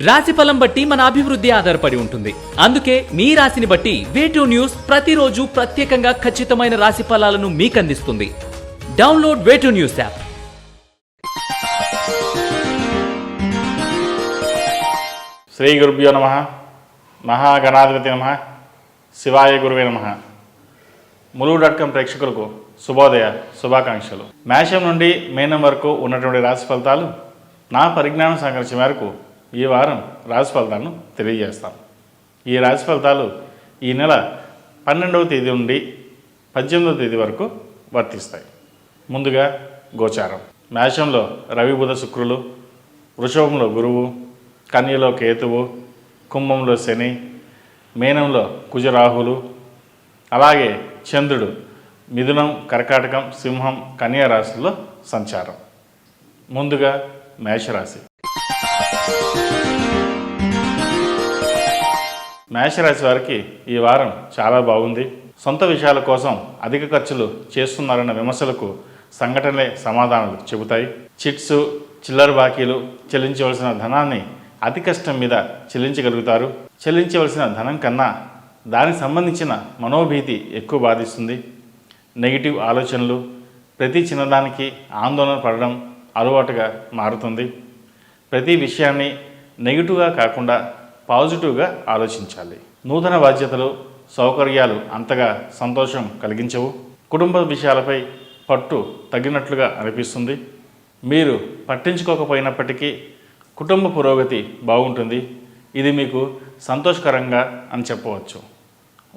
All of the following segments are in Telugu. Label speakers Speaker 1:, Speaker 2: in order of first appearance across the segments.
Speaker 1: రాశిఫలం బట్టి మన అభివృద్ధి ఆధారపడి ఉంటుంది. అందుకే మీ రాశిని బట్టి వే2 న్యూస్ ప్రతిరోజు ప్రత్యేకంగా ఖచ్చితమైన రాశి ఫలాలను మీకు అందిస్తుంది. Download way news app.
Speaker 2: Shri గురుభ్యో నమః. మహాగణాధిపతి నమః. శివాయ గురువే నమః. ములుగు.com ప్రేక్షకులకు శుభోదయ శుభాకాంక్షలు. మేషం నుండి మీనం వరకు ఉన్నటువంటి రాశి ఫలితాలు నా పరిజ్ఞానం సహకరించే మేరకు ఈ వారం రాశి ఫలితాలను తెలియజేస్తాం. ఈ రాశి ఫలితాలు ఈ నెల 12వ తేదీ నుండి 18వ తేదీ వరకు వర్తిస్తాయి. ముందుగా గోచారం. మేషంలో రవి బుధ శుక్రులు, వృషభంలో గురువు, కన్యలో కేతువు, కుంభంలో శని, మీనంలో కుజరాహులు, అలాగే చంద్రుడు మిథునం, కర్కాటకం, సింహం, కన్యా రాశుల్లో సంచారం. ముందుగా మేషరాశి. మేషరాశి వారికి ఈ వారం చాలా బాగుంది. సొంత విషయాల కోసం అధిక ఖర్చులు చేస్తున్నారన్న విమర్శలకు సంఘటనలే సమాధానాలు చెబుతాయి. చిట్స్, చిల్లర బాకీలు, చెల్లించవలసిన ధనాన్ని అతి కష్టం మీద చెల్లించగలుగుతారు. చెల్లించవలసిన ధనం కన్నా దానికి సంబంధించిన మనోభీతి ఎక్కువ బాధిస్తుంది. నెగిటివ్ ఆలోచనలు, ప్రతి చిన్నదానికి ఆందోళన పడడం అలవాటుగా మారుతుంది. ప్రతి విషయాన్ని నెగిటివ్గా కాకుండా పాజిటివ్గా ఆలోచించాలి. నూతన బాధ్యతలు, సౌకర్యాలు అంతగా సంతోషం కలిగించవు. కుటుంబ విషయాలపై పట్టు తగ్గినట్లుగా అనిపిస్తుంది. మీరు పట్టించుకోకపోయినప్పటికీ కుటుంబ పురోగతి బాగుంటుంది. ఇది మీకు సంతోషకరంగా అని చెప్పవచ్చు.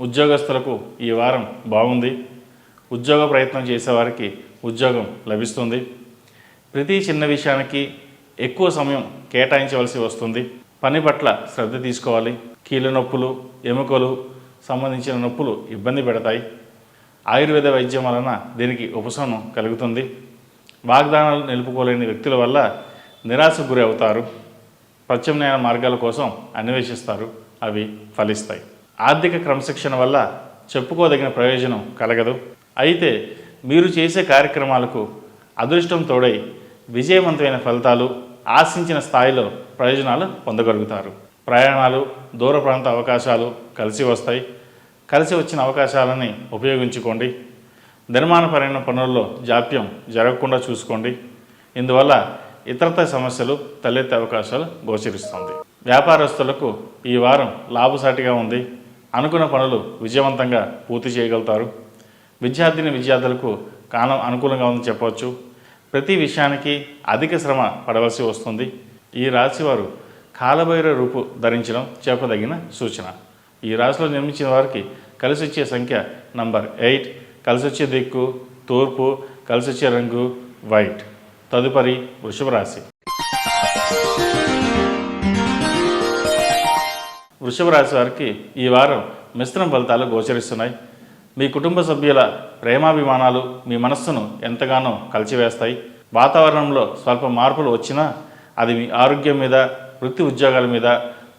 Speaker 2: ఉద్యోగస్తులకు ఈ వారం బాగుంది. ఉద్యోగ ప్రయత్నం చేసేవారికి ఉద్యోగం లభిస్తుంది. ప్రతి చిన్న విషయానికి ఎక్కువ సమయం కేటాయించవలసి వస్తుంది. పని పట్ల శ్రద్ధ తీసుకోవాలి. కీళ్ళ నొప్పులు, ఎముకలు సంబంధించిన నొప్పులు ఇబ్బంది పెడతాయి. ఆయుర్వేద వైద్యం వలన దీనికి ఉపశమనం కలుగుతుంది. వాగ్దానాలు నిలుపుకోలేని వ్యక్తుల వల్ల నిరాశకు గురి అవుతారు. ప్రత్యామ్నాయ మార్గాల కోసం అన్వేషిస్తారు. అవి ఫలిస్తాయి. ఆర్థిక క్రమశిక్షణ వల్ల చెప్పుకోదగిన ప్రయోజనం కలగదు. అయితే మీరు చేసే కార్యక్రమాలకు అదృష్టం తోడై విజయవంతమైన ఫలితాలు, ఆశించిన స్థాయిలో ప్రయోజనాలు పొందగలుగుతారు. ప్రయాణాలు, దూర ప్రాంత అవకాశాలు కలిసి వస్తాయి. కలిసి వచ్చిన అవకాశాలని ఉపయోగించుకోండి. నిర్మాణపరమైన పనుల్లో జాప్యం జరగకుండా చూసుకోండి. ఇందువల్ల ఇతరత్ర సమస్యలు తలెత్తే అవకాశాలు గోచరిస్తుంది. వ్యాపారస్తులకు ఈ వారం లాభసాటిగా ఉంది. అనుకున్న పనులు విజయవంతంగా పూర్తి చేయగలుగుతారు. విద్యార్థులకు కాలం అనుకూలంగా ఉందని చెప్పవచ్చు. ప్రతి విషయానికి అధిక శ్రమ పడవలసి వస్తుంది. ఈ రాశివారు కాలభైరవ రూపు ధరించడం చెప్పదగిన సూచన. ఈ రాశిలో జన్మించిన వారికి కలిసి వచ్చే సంఖ్య నంబర్ 8, కలిసి వచ్చే దిక్కు తూర్పు, కలిసి వచ్చే రంగు వైట్. తదుపరి వృషభ రాశి. వృషభ రాశి వారికి ఈ వారం మిశ్రమ ఫలితాలు గోచరిస్తున్నాయి. మీ కుటుంబ సభ్యుల ప్రేమాభిమానాలు మీ మనస్సును ఎంతగానో కలిచివేస్తాయి. వాతావరణంలో స్వల్ప మార్పులు వచ్చినా అది మీ ఆరోగ్యం మీద, వృత్తి ఉద్యోగాల మీద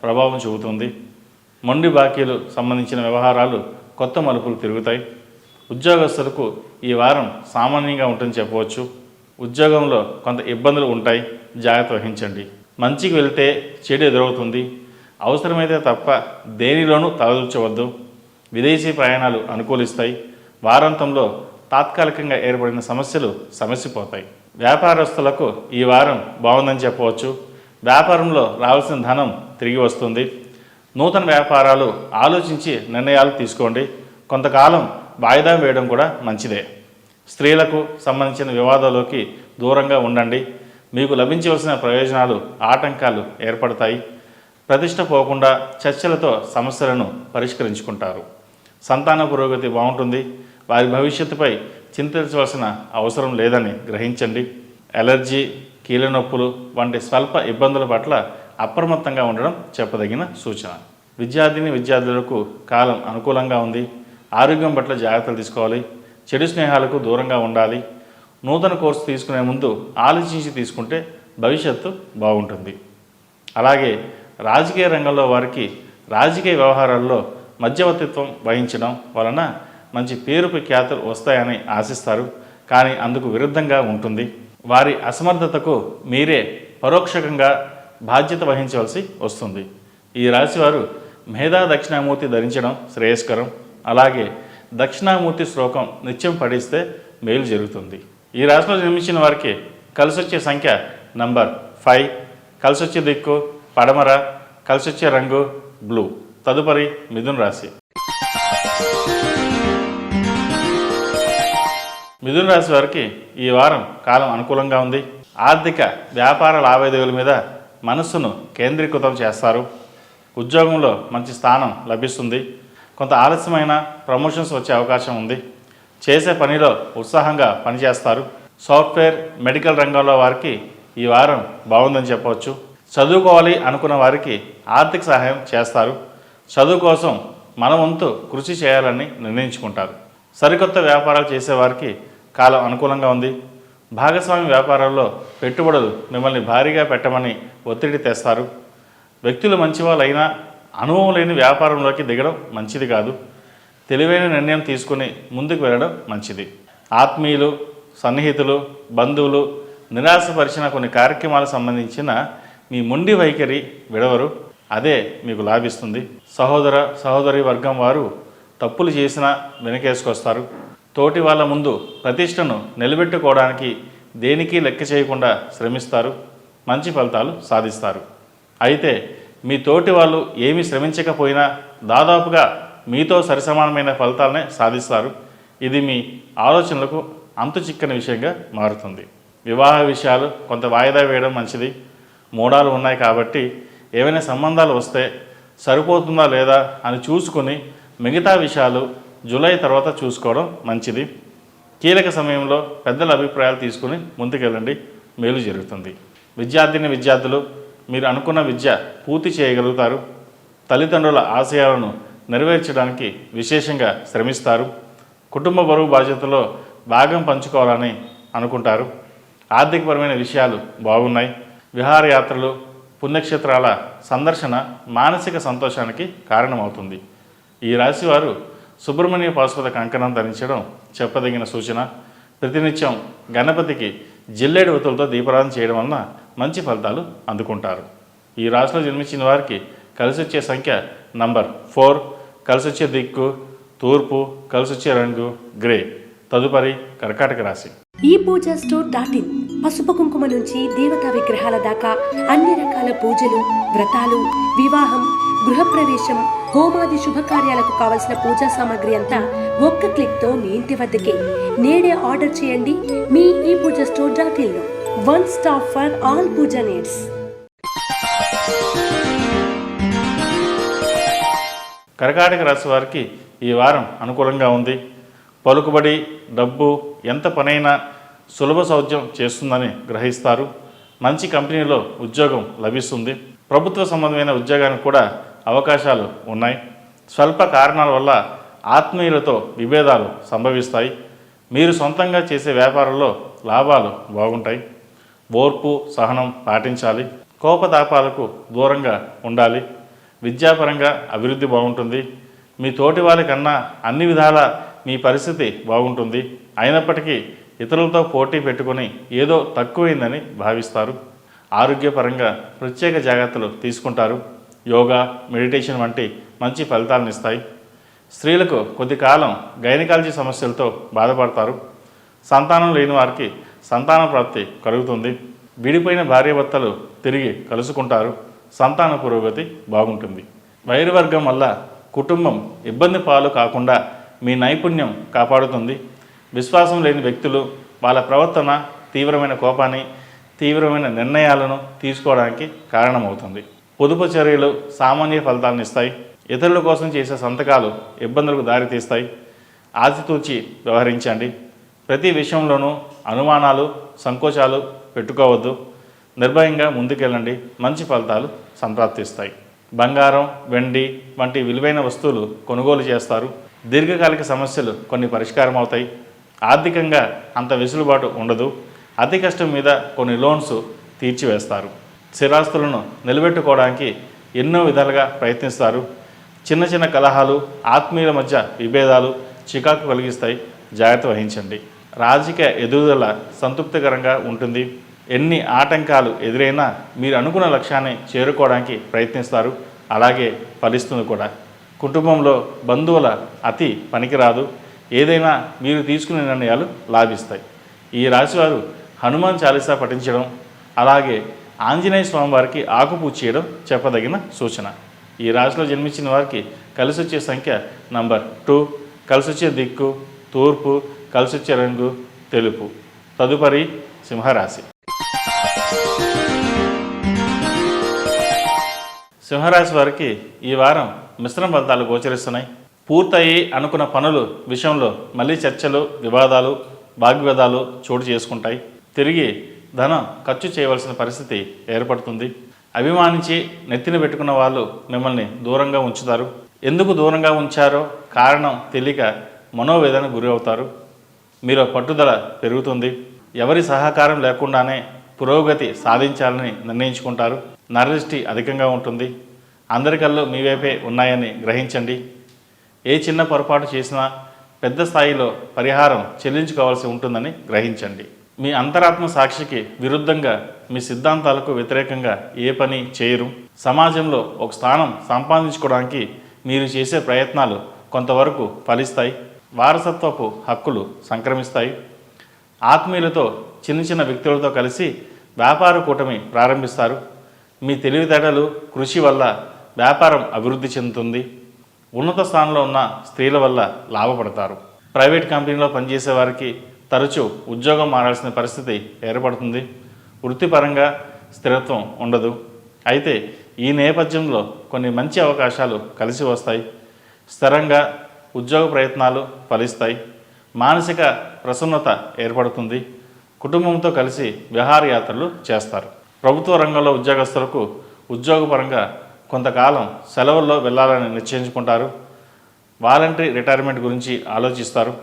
Speaker 2: ప్రభావం చూపుతుంది. మొండి బాకీలు సంబంధించిన వ్యవహారాలు కొత్త మలుపులు తిరుగుతాయి. ఉద్యోగస్తులకు ఈ వారం సామాన్యంగా ఉంటుందని చెప్పవచ్చు. ఉద్యోగంలో కొంత ఇబ్బందులు ఉంటాయి. జాగ్రత్త వహించండి. మంచికి వెళ్తే చెడు ఎదురవుతుంది. అవసరమైతే తప్ప దేనిలోనూ తలదూర్చవద్దు. విదేశీ ప్రయాణాలు అనుకూలిస్తాయి. వారాంతంలో తాత్కాలికంగా ఏర్పడిన సమస్యలు సమసిపోతాయి. వ్యాపారస్తులకు ఈ వారం బాగుందని చెప్పవచ్చు. వ్యాపారంలో రావాల్సిన ధనం తిరిగి వస్తుంది. నూతన వ్యాపారాలు ఆలోచించి నిర్ణయాలు తీసుకోండి. కొంతకాలం వాయిదా వేయడం కూడా మంచిదే. స్త్రీలకు సంబంధించిన వివాదాల్లోకి దూరంగా ఉండండి. మీకు లభించవలసిన ప్రయోజనాలు ఆటంకాలు ఏర్పడతాయి. ప్రతిష్ట పోకుండా చర్చలతో సమస్యలను పరిష్కరించుకుంటారు. సంతాన పురోగతి బాగుంటుంది. వారి భవిష్యత్తుపై చింతించవలసిన అవసరం లేదని గ్రహించండి. ఎలర్జీ, కీళ్ళ నొప్పులు వంటి స్వల్ప ఇబ్బందుల పట్ల అప్రమత్తంగా ఉండడం చెప్పదగిన సూచన. విద్యార్థులకు కాలం అనుకూలంగా ఉంది. ఆరోగ్యం పట్ల జాగ్రత్తలు తీసుకోవాలి. చెడు స్నేహాలకు దూరంగా ఉండాలి. నూతన కోర్సు తీసుకునే ముందు ఆలోచించి తీసుకుంటే భవిష్యత్తు బాగుంటుంది. అలాగే రాజకీయ రంగంలో వారికి రాజకీయ వ్యవహారాల్లో మధ్యవర్తిత్వం వహించడం వలన మంచి పేరు ప్రఖ్యాతులు వస్తాయని ఆశిస్తారు. కానీ అందుకు విరుద్ధంగా ఉంటుంది. వారి అసమర్థతకు మీరే పరోక్షంగా బాధ్యత వహించవలసి వస్తుంది. ఈ రాశివారు మేధా దక్షిణామూర్తి ధరించడం శ్రేయస్కరం. అలాగే దక్షిణామూర్తి శ్లోకం నిత్యం పఠిస్తే మేలు జరుగుతుంది. ఈ రాశిలో జన్మించిన వారికి కలిసొచ్చే సంఖ్య నంబర్ 5, కలిసొచ్చే దిక్కు పడమర, కలిసొచ్చే రంగు బ్లూ. తదుపరి మిథున రాశి. మిథున రాశి వారికి ఈ వారం కాలం అనుకూలంగా ఉంది. ఆర్థిక వ్యాపార లావాదేవీల మీద మనస్సును కేంద్రీకృతం చేస్తారు. ఉద్యోగంలో మంచి స్థానం లభిస్తుంది. కొంత ఆలస్యమైన ప్రమోషన్స్ వచ్చే అవకాశం ఉంది. చేసే పనిలో ఉత్సాహంగా పనిచేస్తారు. సాఫ్ట్వేర్, మెడికల్ రంగంలో వారికి ఈ వారం బాగుందని చెప్పవచ్చు. చదువుకోవాలి అనుకున్న వారికి ఆర్థిక సహాయం చేస్తారు. చదువు కోసం మన వంతు కృషి చేయాలని నిర్ణయించుకుంటారు. సరికొత్త వ్యాపారాలు చేసేవారికి కాలం అనుకూలంగా ఉంది. భాగస్వామి వ్యాపారాల్లో పెట్టుబడులు మిమ్మల్ని భారీగా పెట్టమని ఒత్తిడి తెస్తారు. వ్యక్తులు మంచివాళ్ళైనా అనుభవం లేని వ్యాపారంలోకి దిగడం మంచిది కాదు. తెలివైన నిర్ణయం తీసుకుని ముందుకు వెళ్ళడం మంచిది. ఆత్మీయులు, సన్నిహితులు, బంధువులు నిరాశపరిచిన కొన్ని కార్యక్రమాలకు సంబంధించిన మీ మొండి వైఖరి విడవరు. అదే మీకు లాభిస్తుంది. సహోదరి వర్గం వారు తప్పులు చేసినా వెనకేసుకొస్తారు. తోటి వాళ్ళ ముందు ప్రతిష్టను నిలబెట్టుకోవడానికి దేనికి లెక్క చేయకుండా శ్రమిస్తారు. మంచి ఫలితాలు సాధిస్తారు. అయితే మీ తోటి వాళ్ళు ఏమీ శ్రమించకపోయినా దాదాపుగా మీతో సరిసమానమైన ఫలితాలనే సాధిస్తారు. ఇది మీ ఆలోచనలకు అంతు చిక్కని విషయంగా మారుతుంది. వివాహ విషయాలు కొంత వాయిదా వేయడం మంచిది. మూడాలు ఉన్నాయి కాబట్టి ఏవైనా సంబంధాలు వస్తే సరిపోతుందా లేదా అని చూసుకుని మిగతా విషయాలు జూలై తర్వాత చూసుకోవడం మంచిది. కీలక సమయంలో పెద్దల అభిప్రాయాలు తీసుకుని ముందుకెళ్ళండి, మేలు జరుగుతుంది. విద్యార్థులు మీరు అనుకున్న విద్య పూర్తి చేయగలుగుతారు. తల్లిదండ్రుల ఆశయాలను నెరవేర్చడానికి విశేషంగా శ్రమిస్తారు. కుటుంబ బరువు బాధ్యతలో భాగం పంచుకోవాలని అనుకుంటారు. ఆర్థికపరమైన విషయాలు బాగున్నాయి. విహారయాత్రలు, పుణ్యక్షేత్రాల సందర్శన మానసిక సంతోషానికి కారణమవుతుంది. ఈ రాశివారు సుబ్రహ్మణ్య పాశుపత కంకణం ధరించడం చెప్పదగిన సూచన. ప్రతినిత్యం గణపతికి జిల్లేడు ఒత్తులతో దీపారాధన చేయడం వలన మంచి ఫలితాలు అందుకుంటారు. ఈ రాశిలో జన్మించిన వారికి కలిసొచ్చే సంఖ్య నంబర్ 4, కలిసొచ్చే దిక్కు తూర్పు, కలిసొచ్చే రంగు గ్రే. తదుపరి కర్కాటక రాశి.
Speaker 3: ఈ పూజ స్టోర్.in పసుపు కుంకుమ నుంచి దేవతా విగ్రహాల దాకా అన్ని రకాల పూజలు, వ్రతాలు, వివాహం, గృహప్రవేశం, హోమాది శుభకార్యాలకు కావలసిన పూజా సామాగ్రి అంతా ఒక్క క్లిక్ తో మీ ఇంటి వద్దకే. నేడే ఆర్డర్ చేయండి మీ ఈ పూజ స్టోర్.in లో. One stop for all Pooja needs.
Speaker 2: కర్కాటక రాశి వారికి ఈ వారం అనుకూలంగా ఉంది. పలుకుబడి, డబ్బు ఎంత పనైనా సులభ సౌజ్యం చేస్తుందని గ్రహిస్తారు. మంచి కంపెనీలో ఉద్యోగం లభిస్తుంది. ప్రభుత్వ సంబంధమైన ఉద్యోగానికి కూడా అవకాశాలు ఉన్నాయి. స్వల్ప కారణాల వల్ల ఆత్మీయులతో విభేదాలు సంభవిస్తాయి. మీరు సొంతంగా చేసే వ్యాపారంలో లాభాలు బాగుంటాయి. ఓర్పు, సహనం పాటించాలి. కోపతాపాలకు దూరంగా ఉండాలి. విద్యాపరంగా అభివృద్ధి బాగుంటుంది. మీ తోటి వాళ్ళకన్నా అన్ని విధాల మీ పరిస్థితి బాగుంటుంది. అయినప్పటికీ ఇతరులతో పోటీ పెట్టుకొని ఏదో తక్కువైందని భావిస్తారు. ఆరోగ్యపరంగా ప్రత్యేక జాగ్రత్తలు తీసుకుంటారు. యోగా, మెడిటేషన్ వంటి మంచి ఫలితాలను ఇస్తాయి. స్త్రీలకు కొద్ది కాలం గైనకాలజీ సమస్యలతో బాధపడతారు. సంతానం లేని వారికి సంతాన ప్రాప్తి కలుగుతుంది. విడిపోయిన భార్యాభర్తలు తిరిగి కలుసుకుంటారు. సంతాన పురోగతి బాగుంటుంది. వైరవర్గం వల్ల కుటుంబం ఇబ్బంది పాలు కాకుండా మీ నైపుణ్యం కాపాడుతుంది. విశ్వాసం లేని వ్యక్తులు వాళ్ళ ప్రవర్తన తీవ్రమైన కోపాన్ని, తీవ్రమైన నిర్ణయాలను తీసుకోవడానికి కారణమవుతుంది. పొదుపు చర్యలు సామాన్య ఫలితాలను ఇస్తాయి. ఇతరుల కోసం చేసే సంతకాలు ఇబ్బందులకు దారితీస్తాయి. ఆచితూచి వ్యవహరించండి. ప్రతి విషయంలోనూ అనుమానాలు, సంకోచాలు పెట్టుకోవద్దు. నిర్భయంగా ముందుకెళ్ళండి. మంచి ఫలితాలు సంప్రాప్తిస్తాయి. బంగారం, వెండి వంటి విలువైన వస్తువులు కొనుగోలు చేస్తారు. దీర్ఘకాలిక సమస్యలు కొన్ని పరిష్కారం అవుతాయి. ఆర్థికంగా అంత వెసులుబాటు ఉండదు. అతి కష్టం మీద కొన్ని లోన్స్ తీర్చివేస్తారు. స్థిరాస్తులను నిలబెట్టుకోవడానికి ఎన్నో విధాలుగా ప్రయత్నిస్తారు. చిన్న చిన్న కలహాలు, ఆత్మీయుల మధ్య విభేదాలు చికాకు కలిగిస్తాయి. జాగ్రత్త వహించండి. రాజకీయ ఎదుగుదల సంతృప్తికరంగా ఉంటుంది. ఎన్ని ఆటంకాలు ఎదురైనా మీరు అనుకున్న లక్ష్యాన్ని చేరుకోవడానికి ప్రయత్నిస్తారు, అలాగే ఫలిస్తుంది కూడా. కుటుంబంలో బంధువుల అతి పనికిరాదు, ఏదైనా మీరు తీసుకునే నిర్ణయాలు లాభిస్తాయి. ఈ రాశివారు హనుమాన్ చాలీసా పఠించడం, అలాగే ఆంజనేయ స్వామి వారికి ఆకుపూజ చేయడం చెప్పదగిన సూచన. ఈ రాశిలో జన్మించిన వారికి కలిసి వచ్చే సంఖ్య నంబర్ 2, కలిసి వచ్చే దిక్కు తూర్పు, కలిసి వచ్చే రంగు తెలుపు. తదుపరి సింహరాశి. సింహరాశి వారికి ఈ వారం మిశ్రమ ఫలితాలు గోచరిస్తున్నాయి. పూర్తయి అనుకున్న పనులు విషయంలో మళ్ళీ చర్చలు, వివాదాలు, వాగ్వివాదాలు చోటు చేసుకుంటాయి. తిరిగి ధనం ఖర్చు చేయవలసిన పరిస్థితి ఏర్పడుతుంది. అభిమానించి నెత్తిన పెట్టుకున్న వాళ్ళు మిమ్మల్ని దూరంగా ఉంచుతారు. ఎందుకు దూరంగా ఉంచారో కారణం తెలియక మనోవేదన గురి అవుతారు. మీలో పట్టుదల పెరుగుతుంది. ఎవరి సహకారం లేకుండానే పురోగతి సాధించాలని నిర్ణయించుకుంటారు. నరదృష్టి అధికంగా ఉంటుంది. అందరి కళ్ళు మీ వైపే ఉన్నాయని గ్రహించండి. ఏ చిన్న పొరపాటు చేసినా పెద్ద స్థాయిలో పరిహారం చెల్లించుకోవాల్సి ఉంటుందని గ్రహించండి. మీ అంతరాత్మ సాక్షికి విరుద్ధంగా, మీ సిద్ధాంతాలకు వ్యతిరేకంగా ఏ పని చేయరు. సమాజంలో ఒక స్థానం సంపాదించుకోవడానికి మీరు చేసే ప్రయత్నాలు కొంతవరకు ఫలిస్తాయి. వారసత్వపు హక్కులు సంక్రమిస్తాయి. ఆత్మీయులతో, చిన్న చిన్న వ్యక్తులతో కలిసి వ్యాపార కూటమి ప్రారంభిస్తారు. మీ తెలివితేటలు, కృషి వల్ల వ్యాపారం అభివృద్ధి చెందుతుంది. ఉన్నత స్థానంలో ఉన్న స్త్రీల వల్ల లాభపడతారు. ప్రైవేట్ కంపెనీలో పనిచేసే వారికి తరచూ ఉద్యోగం మారాల్సిన పరిస్థితి ఏర్పడుతుంది. వృత్తిపరంగా స్థిరత్వం ఉండదు. అయితే ఈ నేపథ్యంలో కొన్ని మంచి అవకాశాలు కలిసి వస్తాయి. స్థిరంగా ఉద్యోగ ప్రయత్నాలు ఫలిస్తాయి. మానసిక ప్రసన్నత ఏర్పడుతుంది. కుటుంబంతో కలిసి విహారయాత్రలు చేస్తారు. ప్రభుత్వ రంగంలో ఉద్యోగస్తులకు ఉద్యోగపరంగా కొంతకాలం సెలవుల్లో వెళ్ళాలని నిశ్చయించుకుంటారు. వాలంటరీ రిటైర్మెంట్ గురించి ఆలోచిస్తారు.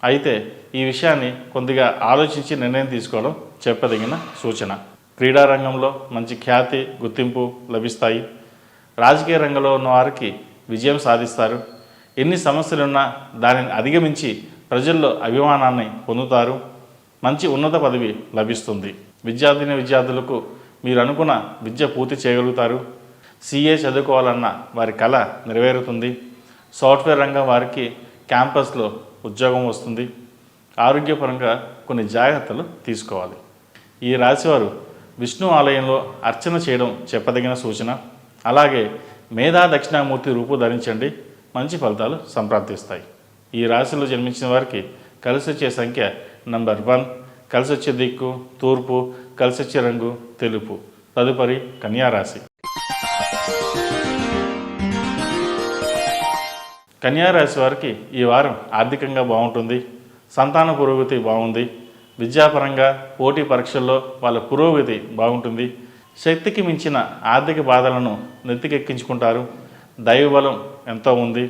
Speaker 2: అయితే ఈ విషయాన్ని కొద్దిగా ఆలోచించి నిర్ణయం తీసుకోవడం చెప్పదగిన సూచన. క్రీడా రంగంలో మంచి ఖ్యాతి, గుర్తింపు లభిస్తాయి. రాజకీయ రంగంలో ఉన్న వారికి విజయం సాధిస్తారు. ఎన్ని సమస్యలున్నా దానిని అధిగమించి ప్రజల్లో అభిమానాన్ని పొందుతారు. మంచి ఉన్నత పదవి లభిస్తుంది. విద్యార్థులకు మీరు అనుకున్న విద్య పూర్తి చేయగలుగుతారు. CA చదువుకోవాలన్న వారి కళ నెరవేరుతుంది. సాఫ్ట్వేర్ రంగం వారికి క్యాంపస్లో ఉద్యోగం వస్తుంది. ఆరోగ్యపరంగా కొన్ని జాగ్రత్తలు తీసుకోవాలి. ఈ రాశివారు విష్ణు ఆలయంలో అర్చన చేయడం చెప్పదగిన సూచన. అలాగే మేధా దక్షిణామూర్తి రూపు ధరించండి. మంచి ఫలితాలు సంప్రాప్తిస్తాయి. ఈ రాశిలో జన్మించిన వారికి కలిసి వచ్చే సంఖ్య నంబర్ 1, కలిసి వచ్చే దిక్కు తూర్పు, కలిసి వచ్చే రంగు తెలుపు. తదుపరి కన్యారాశి. కన్యారాశి వారికి ఈ వారం ఆర్థికంగా బాగుంటుంది. సంతాన పురోగతి బాగుంది. విద్యాపరంగా పోటీ పరీక్షల్లో వాళ్ళ పురోగతి బాగుంటుంది. శక్తికి మించిన ఆర్థిక బాధలను నెత్తికెక్కించుకుంటారు. దైవబలం ఎంతో ఉంది.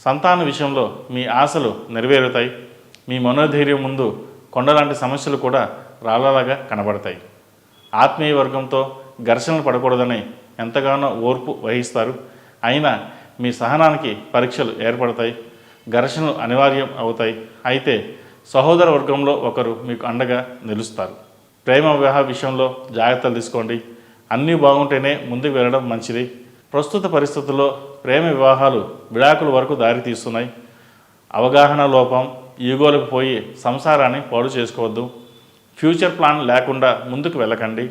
Speaker 2: సంతాన విషయంలో మీ ఆశలు నెరవేరుతాయి. మీ మనోధైర్యం ముందు కొండలాంటి సమస్యలు కూడా రాళ్ళలాగా కనబడతాయి. ఆత్మీయ వర్గంతో ఘర్షణలు పడకూడదని ఎంతగానో ఓర్పు వహిస్తారు. అయినా మీ సహనానికి పరీక్షలు ఏర్పడతాయి. ఘర్షణలు అనివార్యం అవుతాయి. అయితే సహోదర వర్గంలో ఒకరు మీకు అండగా నిలుస్తారు. ప్రేమ వివాహ విషయంలో జాగ్రత్తలు తీసుకోండి. అన్నీ బాగుంటేనే ముందుకు వెళ్ళడం మంచిది. ప్రస్తుత పరిస్థితుల్లో ప్రేమ వివాహాలు విడాకుల వరకు దారి తీస్తున్నాయి. అవగాహన లోపం, ఈగోలకు పోయి సంసారాన్ని పాడు చేసుకోవద్దు. ఫ్యూచర్ ప్లాన్ లేకుండా ముందుకు వెళ్ళకండి.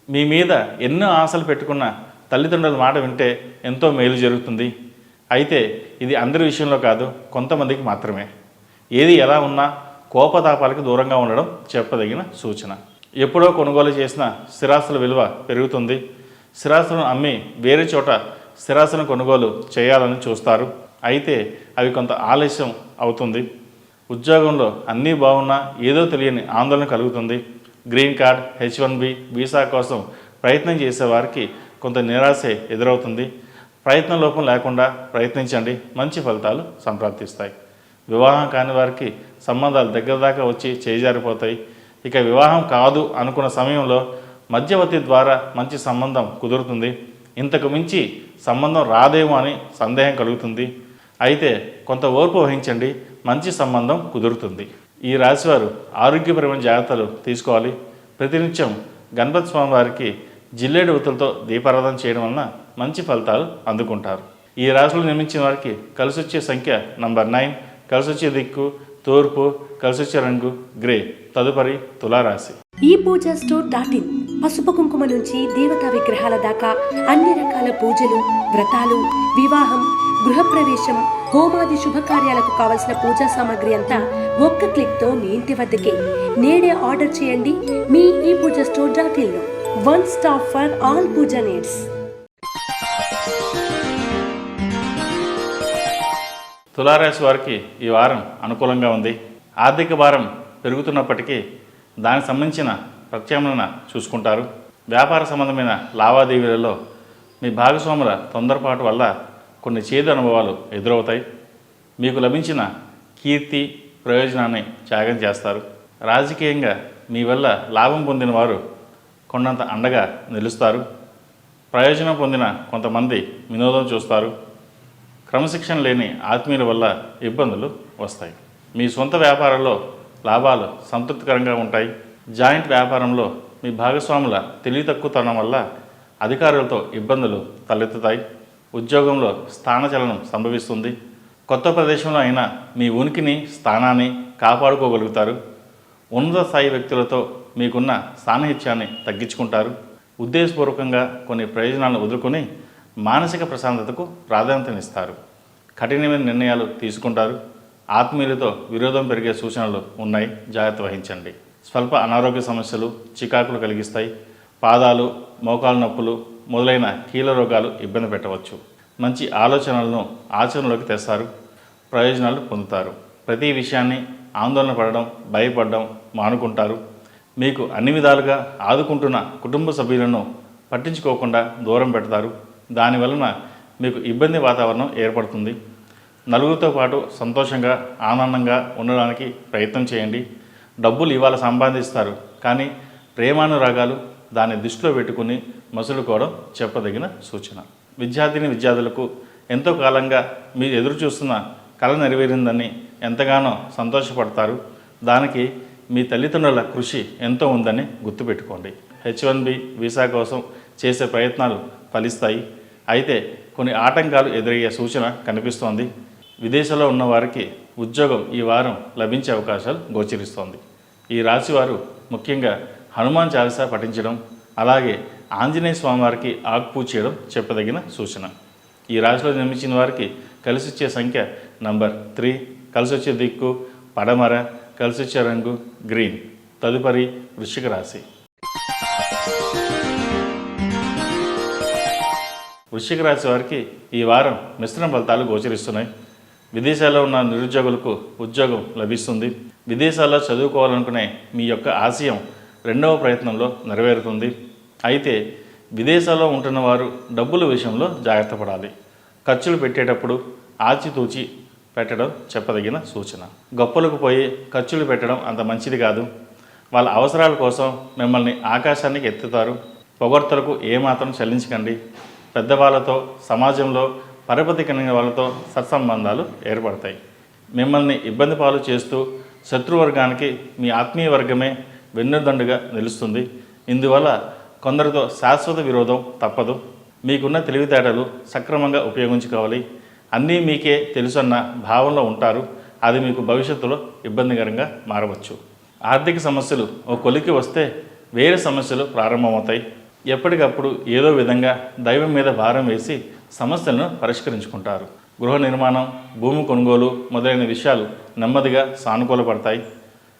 Speaker 2: మీ మీద ఎన్నో ఆశలు పెట్టుకున్న తల్లిదండ్రుల మాట వింటే ఎంతో మేలు జరుగుతుంది. అయితే ఇది అందరి విషయంలో కాదు, కొంతమందికి మాత్రమే. ఏది ఎలా ఉన్నా కోపతాపాలకు దూరంగా ఉండడం చెప్పదగిన సూచన. ఎప్పుడో కొనుగోలు చేసిన స్థిరాస్తుల విలువ పెరుగుతుంది. స్థిరాస్తులను అమ్మి వేరే చోట స్థిరాస్తులను కొనుగోలు చేయాలని చూస్తారు. అయితే అవి కొంత ఆలస్యం అవుతుంది. ఉద్యోగంలో అన్నీ బాగున్నా ఏదో తెలియని ఆందోళన కలుగుతుంది. గ్రీన్ కార్డ్, H1B వీసా కోసం ప్రయత్నం చేసేవారికి కొంత నిరాశ ఎదురవుతుంది. ప్రయత్న లోపం లేకుండా ప్రయత్నించండి. మంచి ఫలితాలు సంప్రాప్తిస్తాయి. వివాహం కాని వారికి సంబంధాలు దగ్గర దాకా వచ్చి చేజారిపోతాయి. ఇక వివాహం కాదు అనుకున్న సమయంలో మధ్యవర్తి ద్వారా మంచి సంబంధం కుదురుతుంది. ఇంతకు మించి సంబంధం రాదేమో అని సందేహం కలుగుతుంది. అయితే కొంత ఓర్పు వహించండి. మంచి సంబంధం కుదురుతుంది. ఈ రాశివారు ఆరోగ్యపరమైన జాగ్రత్తలు తీసుకోవాలి. ప్రతినిత్యం గణపతి స్వామివారికి జిల్లేడు ఉతులతో దీపారాధన చేయడం వలన మంచి ఫలితాలు అందుకుంటారు. ఈ రాశిలో నిర్మించిన వారికి కలిసొచ్చే సంఖ్య నంబర్ 9, కలిసొచ్చే దిక్కు తూర్పు, కలిసొచ్చే రంగు గ్రే. తదుపరి తులారాశి.
Speaker 3: ఈ పూజా స్టోర్ .in పసుపు కుంకుమ నుంచి దేవతా విగ్రహాల దాకా అన్ని రకాల పూజలు, వ్రతాలు, వివాహం, గృహప్రవేశం, హోమాది శుభకార్యాలకు కావలసిన పూజా సామాగ్రి అంతా ఒక్క క్లిక్ తో మీ ఇంటి వద్దకే. నేడే ఆర్డర్ చేయండి మీ ఈ పూజా స్టోర్ .in లో. One stop for all Pooja needs.
Speaker 2: తులారాశి వారికి ఈ వారం అనుకూలంగా ఉంది. ఆర్థిక భారం పెరుగుతున్నప్పటికీ దానికి సంబంధించిన ప్రత్యామ్నాయ చూసుకుంటారు. వ్యాపార సంబంధమైన లావాదేవీలలో మీ భాగస్వాముల తొందరపాటు వల్ల కొన్ని చేదు అనుభవాలు ఎదురవుతాయి. మీకు లభించిన కీర్తి, ప్రయోజనాన్ని త్యాగం చేస్తారు. రాజకీయంగా మీ వల్ల లాభం పొందిన వారు కొండంత అండగా నిలుస్తారు. ప్రయోజనం పొందిన కొంతమంది వినోదం చూస్తారు. క్రమశిక్షణ లేని ఆత్మీయుల వల్ల ఇబ్బందులు వస్తాయి. మీ సొంత వ్యాపారంలో లాభాలు సంతృప్తికరంగా ఉంటాయి. జాయింట్ వ్యాపారంలో మీ భాగస్వాముల తెలివి తక్కువతనం వల్ల అధికారులతో ఇబ్బందులు తలెత్తుతాయి. ఉద్యోగంలో స్థానచలనం సంభవిస్తుంది. కొత్త ప్రదేశంలో అయినా మీ ఉనికిని, స్థానాన్ని కాపాడుకోగలుగుతారు. ఉన్నత స్థాయి వ్యక్తులతో మీకున్న సాన్నిహిత్యాన్ని తగ్గించుకుంటారు. ఉద్దేశపూర్వకంగా కొన్ని ప్రయోజనాలను వదులుకొని మానసిక ప్రశాంతతకు ప్రాధాన్యతనిస్తారు. కఠినమైన నిర్ణయాలు తీసుకుంటారు. ఆత్మీయులతో విరోధం పెరిగే సూచనలు ఉన్నాయి, జాగ్రత్త వహించండి. స్వల్ప అనారోగ్య సమస్యలు చికాకులు కలిగిస్తాయి. పాదాలు, మోకాలు నొప్పులు మొదలైన కీళ్ళ రోగాలు ఇబ్బంది పెట్టవచ్చు. మంచి ఆలోచనలను ఆచరణలోకి తెస్తారు. ప్రయోజనాలు పొందుతారు. ప్రతి విషయాన్ని ఆందోళన పడడం, భయపడడం మానుకుంటారు. మీకు అన్ని విధాలుగా ఆదుకుంటున్న కుటుంబ సభ్యులను పట్టించుకోకుండా దూరం పెడతారు. దానివలన మీకు ఇబ్బంది వాతావరణం ఏర్పడుతుంది. నలుగురితో పాటు సంతోషంగా, ఆనందంగా ఉండడానికి ప్రయత్నం చేయండి. డబ్బులు ఇవాళ సంపాదిస్తారు, కానీ ప్రేమానురాగాలు దాన్ని దృష్టిలో పెట్టుకుని మసులుకోవడం చెప్పదగిన సూచన. విద్యార్థులకు ఎంతో కాలంగా మీరు ఎదురు చూస్తున్న కళ నెరవేరిందని ఎంతగానో సంతోషపడతారు. దానికి మీ తల్లిదండ్రుల కృషి ఎంతో ఉందని గుర్తుపెట్టుకోండి. H1B వీసా కోసం చేసే ప్రయత్నాలు ఫలిస్తాయి. అయితే కొన్ని ఆటంకాలు ఎదురయ్యే సూచన కనిపిస్తోంది. విదేశాల్లో ఉన్న వారికి ఉద్యోగం ఈ వారం లభించే అవకాశాలు గోచరిస్తోంది. ఈ రాశివారు ముఖ్యంగా హనుమాన్ చాలీసా పఠించడం, అలాగే ఆంజనేయ స్వామివారికి ఆకుపూజ చేయడం చెప్పదగిన సూచన. ఈ రాశిలో జన్మించిన వారికి కలిసొచ్చే సంఖ్య నంబర్ 3, కలిసొచ్చే దిక్కు పడమర, కలిసొచ్చే రంగు గ్రీన్. తదుపరి వృశ్చిక రాశి. వృశ్చిక రాశి వారికి ఈ వారం మిశ్రమ ఫలితాలు గోచరిస్తున్నాయి. విదేశాల్లో ఉన్న నిరుద్యోగులకు ఉద్యోగం లభిస్తుంది. విదేశాల్లో చదువుకోవాలనుకునే మీ యొక్క ఆశయం 2వ ప్రయత్నంలో నెరవేరుతుంది. అయితే విదేశాల్లో ఉంటున్న వారు డబ్బుల విషయంలో జాగ్రత్త పడాలి. ఖర్చులు పెట్టేటప్పుడు ఆచితూచి పెట్టడం చెప్పదగిన సూచన. గొప్పలకు పోయి ఖర్చులు పెట్టడం అంత మంచిది కాదు. వాళ్ళ అవసరాల కోసం మిమ్మల్ని ఆకాశానికి ఎత్తుతారు. పొగడ్తలకు ఏమాత్రం చెల్లించకండి. పెద్దవాళ్ళతో, సమాజంలో పరపతి కలిగిన వాళ్ళతో సత్సంబంధాలు ఏర్పడతాయి. మిమ్మల్ని ఇబ్బంది పాలు చేస్తూ శత్రువర్గానికి మీ ఆత్మీయ వర్గమే వెన్నుదండుగా నిలుస్తుంది. ఇందువల్ల కొందరితో శాశ్వత విరోధం తప్పదు. మీకున్న తెలివితేటలు సక్రమంగా ఉపయోగించుకోవాలి. అన్నీ మీకే తెలుసన్న భావంలో ఉంటారు. అది మీకు భవిష్యత్తులో ఇబ్బందికరంగా మారవచ్చు. ఆర్థిక సమస్యలు ఓ కొలికి వస్తే వేరే సమస్యలు ప్రారంభమవుతాయి. ఎప్పటికప్పుడు ఏదో విధంగా దైవం మీద భారం వేసి సమస్యలను పరిష్కరించుకుంటారు. గృహ నిర్మాణం, భూమి కొనుగోలు మొదలైన విషయాలు నెమ్మదిగా సానుకూలపడతాయి.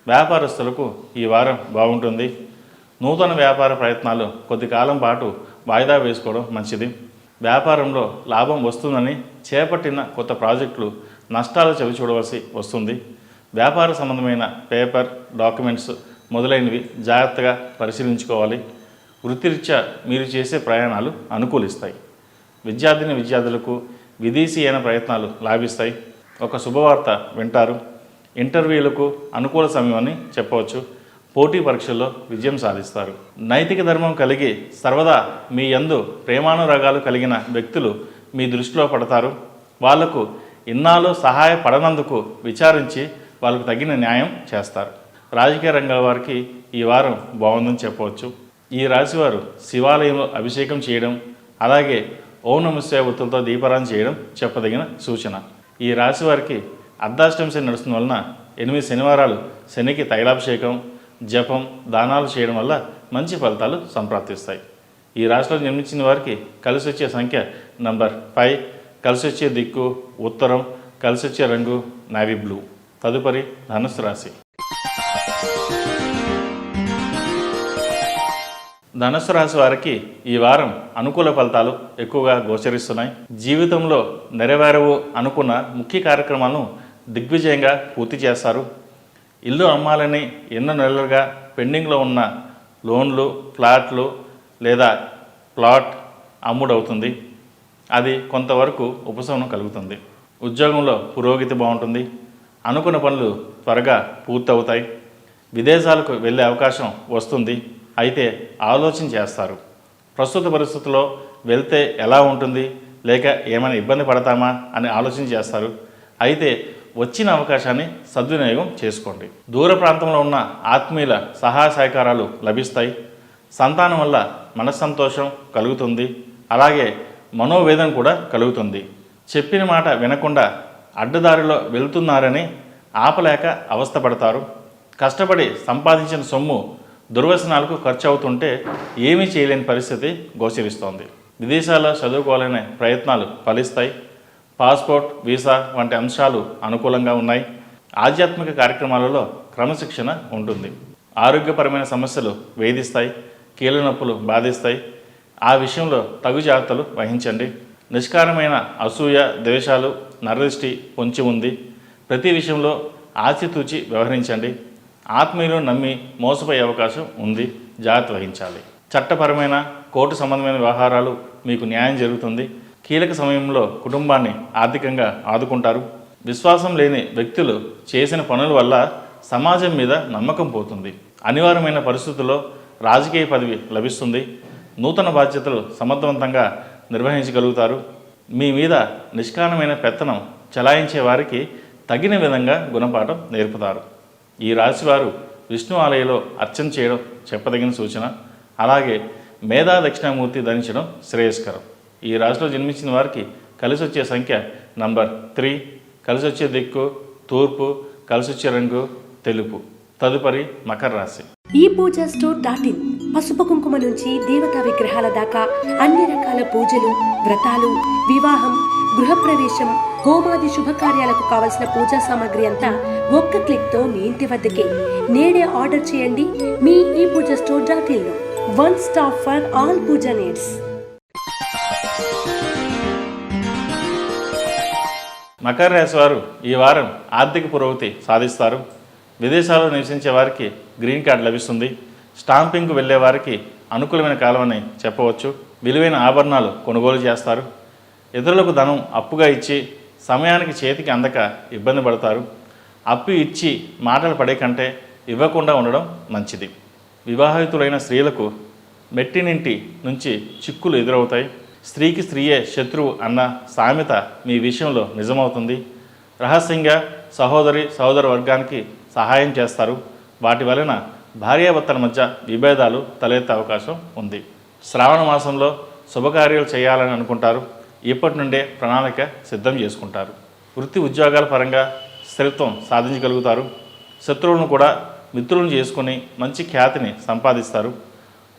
Speaker 2: వ్యాపారస్తులకు ఈ వారం బాగుంటుంది. నూతన వ్యాపార ప్రయత్నాలు కొద్ది కాలం పాటు వాయిదా వేసుకోవడం మంచిది. వ్యాపారంలో లాభం వస్తుందని చేపట్టిన కొత్త ప్రాజెక్టులు నష్టాలు చవిచూడవలసి వస్తుంది. వ్యాపార సంబంధమైన పేపర్, డాక్యుమెంట్స్ మొదలైనవి జాగ్రత్తగా పరిశీలించుకోవాలి. వృత్తిరీత్యా మీరు చేసే ప్రయాణాలు అనుకూలిస్తాయి. విద్యార్థులకు విదేశీయన ప్రయత్నాలు లాభిస్తాయి. ఒక శుభవార్త వింటారు. ఇంటర్వ్యూలకు అనుకూల సమయం అని చెప్పవచ్చు. పోటీ పరీక్షల్లో విజయం సాధిస్తారు. నైతిక ధర్మం కలిగి సర్వదా మీ యందు ప్రేమానురాగాలు కలిగిన వ్యక్తులు మీ దృష్టిలో పడతారు. వాళ్లకు ఇన్నాళ్ళు సహాయపడనందుకు విచారించి వాళ్ళకు తగిన న్యాయం చేస్తారు. రాజకీయ రంగాల వారికి ఈ వారం బాగుందని చెప్పవచ్చు. ఈ రాశివారు శివాలయంలో అభిషేకం చేయడం, అలాగే ఓం నమః శివాయ ఒత్తులతో దీపారాధన చేయడం చెప్పదగిన సూచన. ఈ రాశి వారికి అర్ధాష్టమి శని నడుస్తున్న వలన 8 శనివారాలు శనికి తైలాభిషేకం, జపం, దానాలు చేయడం వల్ల మంచి ఫలితాలు సంప్రాప్తిస్తాయి. ఈ రాశిలో జన్మించిన వారికి కలిసి వచ్చే సంఖ్య నంబర్ 5, కలిసి వచ్చే దిక్కు ఉత్తరం, కలిసి వచ్చే రంగు నావీ బ్లూ. తదుపరి ధనుస్సు రాశి. ధనుస్సు రాశి వారికి ఈ వారం అనుకూల ఫలితాలు ఎక్కువగా గోచరిస్తున్నాయి. జీవితంలో నెరవేరవు అనుకున్న ముఖ్య కార్యక్రమాలను దిగ్విజయంగా పూర్తి చేస్తారు. ఇల్లు అమ్మాలని ఎన్నో నెలలుగా పెండింగ్లో ఉన్న లోన్లు, ఫ్లాట్లు లేదా ప్లాట్ అమ్ముడవుతుంది. అది కొంతవరకు ఉపశమనం కలుగుతుంది. ఉద్యోగంలో పురోగతి బాగుంటుంది. అనుకున్న పనులు త్వరగా పూర్తవుతాయి. విదేశాలకు వెళ్ళే అవకాశం వస్తుంది. అయితే ఆలోచన చేస్తారు. ప్రస్తుత పరిస్థితుల్లో వెళ్తే ఎలా ఉంటుంది, లేక ఏమైనా ఇబ్బంది పడతామా అని ఆలోచన చేస్తారు. అయితే వచ్చిన అవకాశాన్ని సద్వినియోగం చేసుకోండి. దూర ప్రాంతంలో ఉన్న ఆత్మీయుల సహాయ సహకారాలు లభిస్తాయి. సంతానం వల్ల మనస్సంతోషం కలుగుతుంది. అలాగే మనోవేదన కూడా కలుగుతుంది. చెప్పిన మాట వినకుండా అడ్డదారిలో వెళ్తున్నారని ఆపలేక అవస్థపడతారు. కష్టపడి సంపాదించిన సొమ్ము దుర్వ్యసనాలకు ఖర్చు అవుతుంటే ఏమీ చేయలేని పరిస్థితి గోచరిస్తోంది. విదేశాల్లో చదువుకోవాలనే ప్రయత్నాలు ఫలిస్తాయి. పాస్పోర్ట్, వీసా వంటి అంశాలు అనుకూలంగా ఉన్నాయి. ఆధ్యాత్మిక కార్యక్రమాలలో క్రమశిక్షణ ఉంటుంది. ఆరోగ్యపరమైన సమస్యలు వేధిస్తాయి. కీళ్ళ నొప్పులు బాధిస్తాయి. ఆ విషయంలో తగు జాగ్రత్తలు వహించండి. నిష్కారమైన అసూయ, ద్వేషాలు, నరదృష్టి పొంచి ఉంది. ప్రతి విషయంలో ఆచితూచి వ్యవహరించండి. ఆత్మీయులను నమ్మి మోసపోయే అవకాశం ఉంది. జాగ్రత్త వహించాలి. చట్టపరమైన కోర్టు సంబంధమైన వ్యవహారాలు మీకు న్యాయం జరుగుతుంది. కీలక సమయంలో కుటుంబాన్ని ఆర్థికంగా ఆదుకుంటారు. విశ్వాసం లేని వ్యక్తులు చేసిన పనుల వల్ల సమాజం మీద నమ్మకం పోతుంది. అనివార్యమైన పరిస్థితుల్లో రాజకీయ పదవి లభిస్తుంది. నూతన బాధ్యతలు సమర్థవంతంగా నిర్వహించగలుగుతారు. మీ మీద నిష్కారణమైన పెత్తనం చలాయించే వారికి తగిన విధంగా గుణపాఠం నేర్పుతారు. ఈ రాశివారు విష్ణు ఆలయంలో అర్చన చేయడం చెప్పదగిన సూచన. అలాగే మేధా దక్షిణామూర్తి ధరించడం శ్రేయస్కరం. ఈ రాశిలో జన్మించిన వారికి కలిసి వచ్చే సంఖ్య నంబర్ 3, కలిసి వచ్చే దిక్కు తూర్పు, కలిసి వచ్చే రంగు తెలుపు. తదుపరి మకర రాశి.
Speaker 3: ఈ పూజ స్టోర్.in పసుపు కుంకుమ నుంచి దేవతా విగ్రహాల దాకా అన్ని రకాల పూజలు, వ్రతాలు, వివాహం, గృహప్రవేశం, హోమాది శుభకార్యాలకు కావలసిన పూజా సామాగ్రి అంతా ఒక్క క్లిక్తో మీ ఇంటి వద్దకే. నేడే ఆర్డర్ చేయండి మీ ఈ పూజ స్టోర్.in లో. One stop for all Pooja needs.
Speaker 2: మకర రాశి వారు ఈ వారం ఆర్థిక పురోగతి సాధిస్తారు. విదేశాల్లో నివసించే వారికి గ్రీన్ కార్డు లభిస్తుంది. స్టాంపింగ్కు వెళ్ళే వారికి అనుకూలమైన కాలం అని చెప్పవచ్చు. విలువైన ఆభరణాలు కొనుగోలు చేస్తారు. ఇతరులకు ధనం అప్పుగా ఇచ్చి సమయానికి చేతికి అందక ఇబ్బంది పడతారు. అప్పు ఇచ్చి మాటలు పడే కంటే ఇవ్వకుండా ఉండడం మంచిది. వివాహితులైన స్త్రీలకు మెట్టినింటి నుంచి చిక్కులు ఎదురవుతాయి. స్త్రీకి స్త్రీయే శత్రువు అన్న సామెత మీ విషయంలో నిజమవుతుంది. రహస్యంగా సహోదర వర్గానికి సహాయం చేస్తారు. వాటి వలన భార్యాభర్తల మధ్య విభేదాలు తలెత్తే అవకాశం ఉంది. శ్రావణ మాసంలో శుభకార్యాలు చేయాలని అనుకుంటారు. ఇప్పటి నుండే ప్రణాళిక సిద్ధం చేసుకుంటారు. వృత్తి ఉద్యోగాల పరంగా స్థిరత్వం సాధించగలుగుతారు. శత్రువులను కూడా మిత్రులను చేసుకుని మంచి ఖ్యాతిని సంపాదిస్తారు.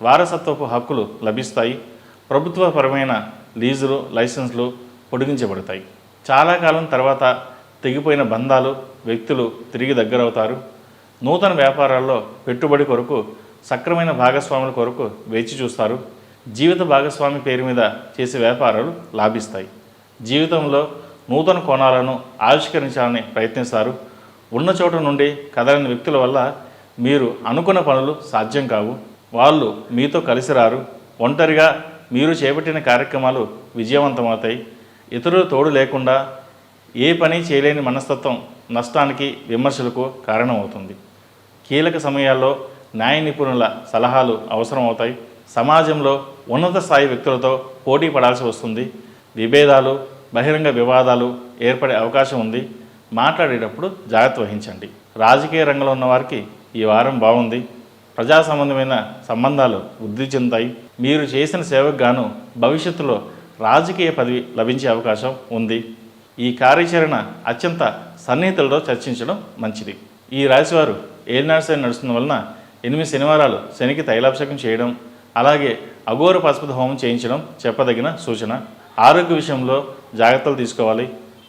Speaker 2: వారసత్వపు హక్కులు లభిస్తాయి. ప్రభుత్వపరమైన లీజులు, లైసెన్స్లు పొడిగించబడతాయి. చాలా కాలం తర్వాత తెగిపోయిన బంధాలు, వ్యక్తులు తిరిగి దగ్గరవుతారు. నూతన వ్యాపారాల్లో పెట్టుబడి కొరకు సక్రమైన భాగస్వాముల కొరకు వేచి చూస్తారు. జీవిత భాగస్వామి పేరు మీద చేసే వ్యాపారాలు లాభిస్తాయి. జీవితంలో నూతన కోణాలను ఆవిష్కరించాలని ప్రయత్నిస్తారు. ఉన్న చోట నుండి కదలని వ్యక్తుల వల్ల మీరు అనుకున్న పనులు సాధ్యం కావు. వాళ్ళు మీతో కలిసి రారు. ఒంటరిగా మీరు చేపట్టిన కార్యక్రమాలు విజయవంతమవుతాయి. ఇతరుల తోడు లేకుండా ఏ పని చేయలేని మనస్తత్వం నష్టానికి, విమర్శలకు కారణమవుతుంది. కీలక సమయాల్లో న్యాయ నిపుణుల సలహాలు అవసరమవుతాయి. సమాజంలో ఉన్నత స్థాయి వ్యక్తులతో పోటీ పడాల్సి వస్తుంది. విభేదాలు, బహిరంగ వివాదాలు ఏర్పడే అవకాశం ఉంది. మాట్లాడేటప్పుడు జాగ్రత్త వహించండి. రాజకీయ రంగంలో ఉన్న వారికి ఈ వారం బాగుంది. ప్రజా సంబంధమైన సంబంధాలు వృద్ధి చెందుతాయి. మీరు చేసిన సేవకు గాను భవిష్యత్తులో రాజకీయ పదవి లభించే అవకాశం ఉంది. ఈ కార్యాచరణ అత్యంత సన్నిహితులతో చర్చించడం మంచిది. ఈ రాశివారు ఏలినాటి శని నడుస్తున్న వలన 8 శనివారాలు శనికి తైలాభిషేకం చేయడం, అలాగే అఘోర పశుపతి హోమం చేయించడం చెప్పదగిన సూచన. ఆరోగ్య విషయంలో జాగ్రత్తలు తీసుకోవాలి.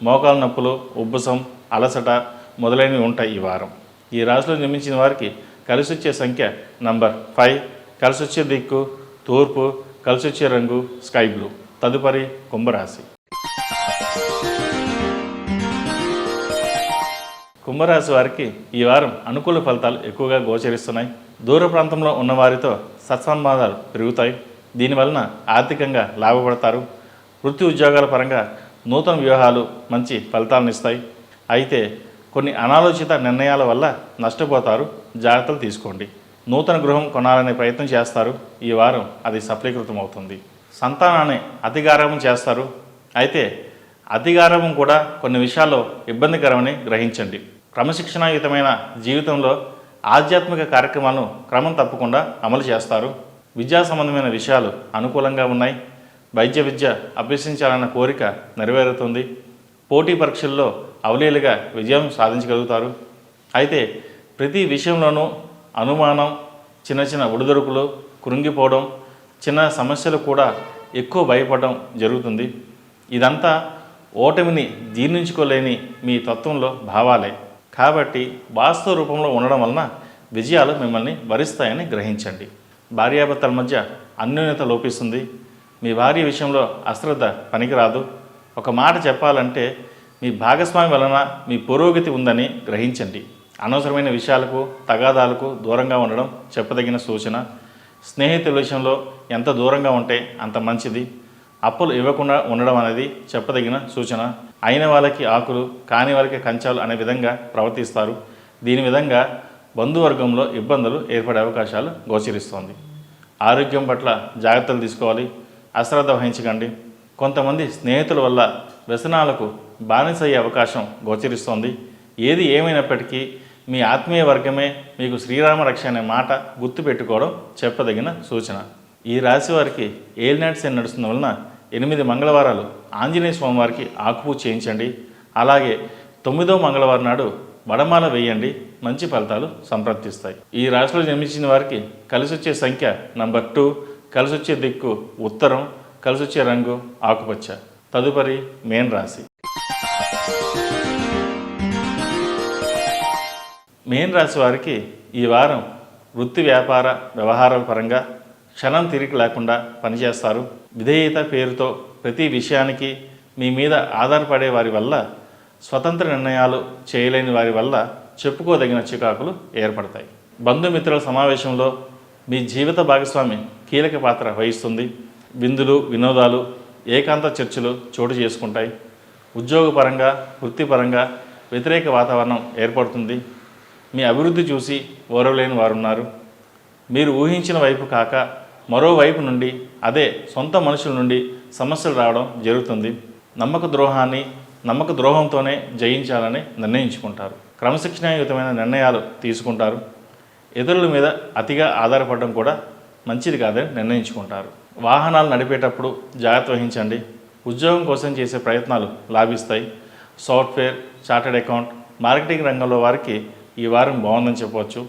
Speaker 2: మోకాల నొప్పులు, ఉబ్బసం, అలసట మొదలైనవి ఉంటాయి ఈ వారం. ఈ రాశిలో జన్మించిన వారికి కలిసి వచ్చే సంఖ్య నంబర్ 5, కలిసి వచ్చే దిక్కు తూర్పు, కలిసి వచ్చే రంగు స్కై బ్లూ. తదుపరి కుంభరాశి. కుంభరాశి వారికి ఈ వారం అనుకూల ఫలితాలు ఎక్కువగా గోచరిస్తున్నాయి. దూర ప్రాంతంలో ఉన్నవారితో సత్సంబంధాలు పెరుగుతాయి. దీనివలన ఆర్థికంగా లాభపడతారు. వృత్తి ఉద్యోగాల పరంగా నూతన వ్యూహాలు మంచి ఫలితాలను ఇస్తాయి. అయితే కొన్ని అనాలోచిత నిర్ణయాల వల్ల నష్టపోతారు. జాగ్రత్తలు తీసుకోండి. నూతన గృహం కొనాలనే ప్రయత్నం చేస్తారు. ఈ వారం అది సఫలీకృతం అవుతుంది. సంతానాన్ని అతిగారాభం చేస్తారు. అయితే అతిగారాభం కూడా కొన్ని విషయాల్లో ఇబ్బందికరమని గ్రహించండి. క్రమశిక్షణాయుతమైన జీవితంలో ఆధ్యాత్మిక కార్యక్రమాలను క్రమం తప్పకుండా అమలు చేస్తారు. విద్యా సంబంధమైన విషయాలు అనుకూలంగా ఉన్నాయి. వైద్య విద్య అభ్యసించాలన్న కోరిక నెరవేరుతుంది. పోటీ పరీక్షల్లో అవలీలుగా విజయం సాధించగలుగుతారు. అయితే ప్రతి విషయంలోనూ అనుమానం, చిన్న చిన్న ఒడిదొడుకులు, కృంగిపోవడం, చిన్న సమస్యలు కూడా ఎక్కువ భయపడడం జరుగుతుంది. ఇదంతా ఓటమిని జీర్ణించుకోలేని మీ తత్వంలో భావాలే. కాబట్టి వాస్తవ రూపంలో ఉండడం వలన విజయాలు మిమ్మల్ని వరిస్తాయని గ్రహించండి. భార్యాభర్తల మధ్య అన్యోన్యత లోపిస్తుంది. మీ భార్య విషయంలో అశ్రద్ధ పనికిరాదు. ఒక మాట చెప్పాలంటే మీ భాగస్వామి వలన మీ పురోగతి ఉందని గ్రహించండి. అనవసరమైన విషయాలకు, తగాదాలకు దూరంగా ఉండడం చెప్పదగిన సూచన. స్నేహితుల విషయంలో ఎంత దూరంగా ఉంటే అంత మంచిది. అప్పులు ఇవ్వకుండా ఉండడం అనేది చెప్పదగిన సూచన. అయిన వాళ్ళకి ఆకులు, కాని వాళ్ళకి కంచాలు అనే విధంగా ప్రవర్తిస్తారు. దీని విధంగా బంధువర్గంలో ఇబ్బందులు ఏర్పడే అవకాశాలు గోచరిస్తోంది. ఆరోగ్యం పట్ల జాగ్రత్తలు తీసుకోవాలి. అశ్రద్ధ వహించకండి. కొంతమంది స్నేహితుల వల్ల వ్యసనాలకు బానిసయ్యే అవకాశం గోచరిస్తోంది. ఏది ఏమైనప్పటికీ మీ ఆత్మీయ వర్గమే మీకు శ్రీరామ రక్ష అనే మాట గుర్తుపెట్టుకోవడం చెప్పదగిన సూచన. ఈ రాశి వారికి ఏలినాటి శని నడుస్తున్న వలన 8 మంగళవారాలు ఆంజనేయ స్వామివారికి ఆకుపూజ చేయించండి. అలాగే 9వ మంగళవారం నాడు వడమాల వేయండి. మంచి ఫలితాలు సంప్రాప్తిస్తాయి. ఈ రాశిలో జన్మించిన వారికి కలిసి వచ్చే సంఖ్య నంబర్ 2, కలిసి వచ్చే దిక్కు ఉత్తరం, కలిసి వచ్చే రంగు ఆకుపచ్చ. తదుపరి మేన్ రాశి. మేన్ రాశి వారికి ఈ వారం వృత్తి వ్యాపార వ్యవహారాల పరంగా క్షణం తిరిగి లేకుండా పనిచేస్తారు. విధేయత పేరుతో ప్రతి విషయానికి మీ మీద ఆధారపడే వారి వల్ల, స్వతంత్ర నిర్ణయాలు చేయలేని వారి వల్ల చెప్పుకోదగిన చికాకులు ఏర్పడతాయి. బంధుమిత్రుల సమావేశంలో మీ జీవిత భాగస్వామి కీలక పాత్ర వహిస్తుంది. విందులు, వినోదాలు, ఏకాంత చర్చలు చోటు చేసుకుంటాయి. ఉద్యోగపరంగా, వృత్తిపరంగా వ్యతిరేక వాతావరణం ఏర్పడుతుంది. మీ అభివృద్ధి చూసి ఓరవలేని వారున్నారు. మీరు ఊహించిన వైపు కాక మరోవైపు నుండి, అదే సొంత మనుషుల నుండి సమస్యలు రావడం జరుగుతుంది. నమ్మక ద్రోహంతోనే జయించాలని నిర్ణయించుకుంటారు. క్రమశిక్షణాయుతమైన నిర్ణయాలు తీసుకుంటారు. ఇతరుల మీద అతిగా ఆధారపడడం కూడా మంచిది కాదని నిర్ణయించుకుంటారు. వాహనాలు నడిపేటప్పుడు జాగ్రత్త వహించండి. ఉద్యోగం కోసం చేసే ప్రయత్నాలు లాభిస్తాయి. సాఫ్ట్వేర్, చార్టెడ్ అకౌంట్, మార్కెటింగ్ రంగంలో వారికి ఈ వారం బాగుందని చెప్పవచ్చు.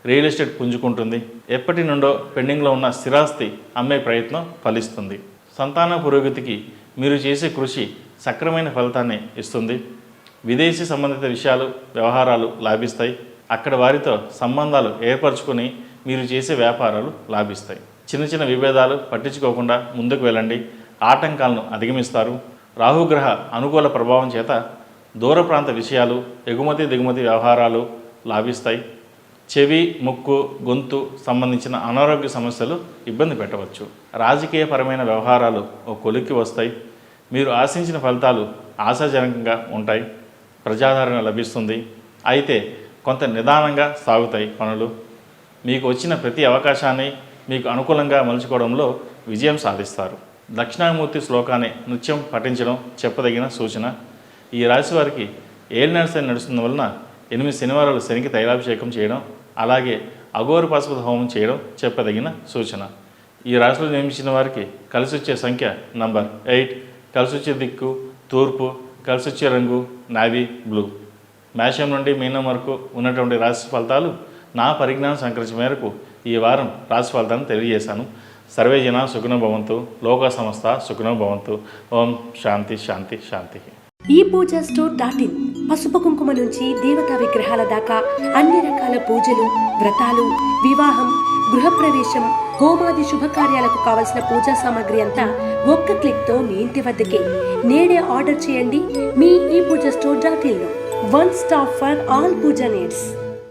Speaker 2: రియల్ ఎస్టేట్ పుంజుకుంటుంది. ఎప్పటి నుండో పెండింగ్లో ఉన్న స్థిరాస్తి అమ్మే ప్రయత్నం ఫలిస్తుంది. సంతాన పురోగతికి మీరు చేసే కృషి సక్రమైన ఫలితాన్ని ఇస్తుంది. విదేశీ సంబంధిత విషయాలు, వ్యవహారాలు లాభిస్తాయి. అక్కడ వారితో సంబంధాలు ఏర్పరచుకొని మీరు చేసే వ్యాపారాలు లాభిస్తాయి. చిన్న చిన్న విభేదాలు పట్టించుకోకుండా ముందుకు వెళ్ళండి. ఆటంకాలను అధిగమిస్తారు. రాహుగ్రహ అనుకూల ప్రభావం చేత దూర ప్రాంత విషయాలు, ఎగుమతి దిగుమతి వ్యవహారాలు లాభిస్తాయి. చెవి, ముక్కు, గొంతు సంబంధించిన అనారోగ్య సమస్యలు ఇబ్బంది పెట్టవచ్చు. రాజకీయపరమైన వ్యవహారాలు ఓ కొలిక్కి వస్తాయి. మీరు ఆశించిన ఫలితాలు ఆశాజనకంగా ఉంటాయి. ప్రజాదరణ లభిస్తుంది. అయితే కొంత నిదానంగా సాగుతాయి పనులు. మీకు వచ్చిన ప్రతి అవకాశాన్ని మీకు అనుకూలంగా మలుచుకోవడంలో విజయం సాధిస్తారు. దక్షిణామూర్తి శ్లోకాన్ని నిత్యం పఠించడం చెప్పదగిన సూచన. ఈ రాశి వారికి ఏలినాటి శని నడుస్తున్న వలన 8 శనివారాలు శనికి తైలాభిషేకం చేయడం అలాగే అఘోర పశుపతి హోమం చేయడం చెప్పదగిన సూచన. ఈ రాశిలో జన్మించిన వారికి కలిసి వచ్చే సంఖ్య నంబర్ 8, కలిసి వచ్చే దిక్కు తూర్పు, కలిసి వచ్చే రంగు నావీ బ్లూ. మేషం నుండి మీనం వరకు ఉన్నటువంటి రాశి ఫలితాలు నా పరిజ్ఞానం సంకరించిన మేరకు ఈ వారం రాశి ఫలితాలను తెలియజేశాను. సర్వే జన సుఖినో భవంతు, లోక సమస్త సుఖినో భవంతు. ఓం శాంతి శాంతి శాంతి.
Speaker 3: ఈ పూజా స్టోర్ .in పసుపు కుంకుమ నుంచి దేవతా విగ్రహాల దాకా అన్ని రకాల పూజలు, వ్రతాలు, వివాహం, గృహప్రవేశం, హోమాది శుభకార్యాలకు కావలసిన పూజా సామాగ్రి అంతా ఒక్క క్లిక్తో మీ ఇంటి వద్దకే. నేడే ఆర్డర్ చేయండి మీ ఈ పూజా స్టోర్ .in లో. One stop for all Pooja needs.